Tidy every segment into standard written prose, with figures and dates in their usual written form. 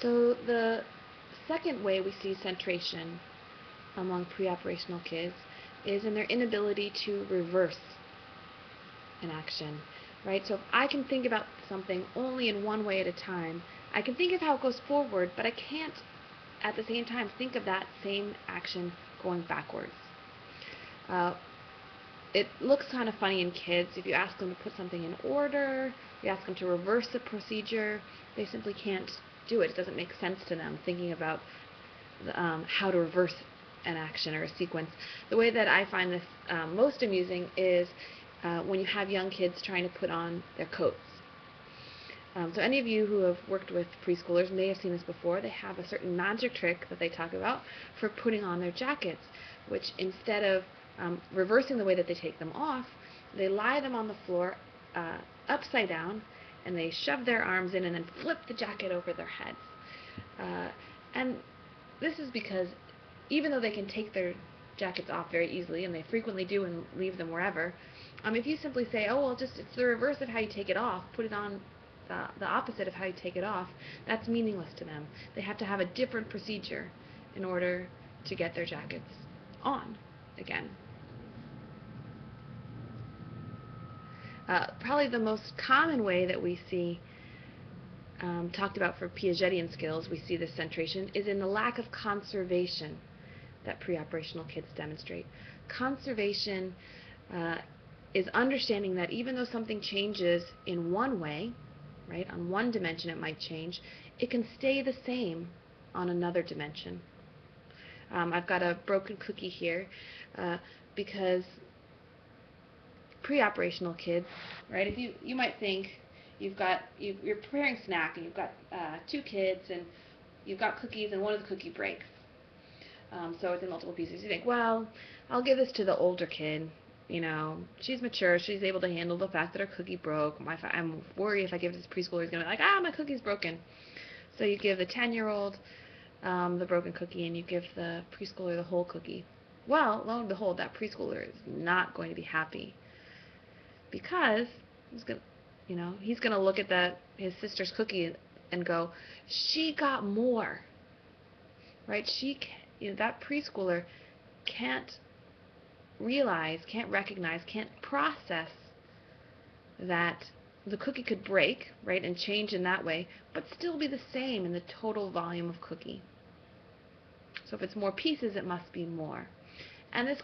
So the second way we see centration among preoperational kids is in their inability to reverse an action, right? So if I can think about something only in one way at a time, I can think of how it goes forward, but I can't at the same time think of that same action going backwards. Uh, it looks kind of funny in kids. If you ask them to put something in order, you ask them to reverse a procedure, they simply can't do it. It doesn't make sense to them thinking about how to reverse an action or a sequence. The way that I find this most amusing is when you have young kids trying to put on their coats. So any of you who have worked with preschoolers may have seen this before. They have a certain magic trick that they talk about for putting on their jackets, which instead of reversing the way that they take them off, they lie them on the floor upside down, and they shove their arms in and then flip the jacket over their heads. And this is because even though they can take their jackets off very easily, and they frequently do and leave them wherever, if you simply say, oh, well, it's the reverse of how you take it off, put it on the opposite of how you take it off, that's meaningless to them. They have to have a different procedure in order to get their jackets on again. Probably the most common way that we see talked about for Piagetian skills, we see this centration, is in the lack of conservation that preoperational kids demonstrate. Conservation is understanding that even though something changes in one way, right, on one dimension it might change, it can stay the same on another dimension. I've got a broken cookie here because preoperational kids, right, if you might think you're preparing a snack and you've got two kids and you've got cookies and one of the cookie breaks. So it's in multiple pieces. You think, well, I'll give this to the older kid. She's mature. She's able to handle the fact that her cookie broke. I'm worried if I give it to this preschooler, he's going to be like, my cookie's broken. So you give the 10-year-old the broken cookie, and you give the preschooler the whole cookie. Well, lo and behold, that preschooler is not going to be happy because he's going to look at his sister's cookie and go, she got more, right? That preschooler can't realize, can't recognize, can't process that the cookie could break, right, and change in that way, but still be the same in the total volume of cookie. So if it's more pieces, it must be more. And this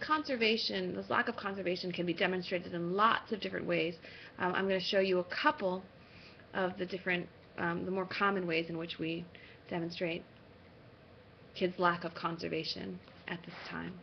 lack of conservation can be demonstrated in lots of different ways. I'm going to show you a couple of the more common ways in which we demonstrate kids' lack of conservation at this time.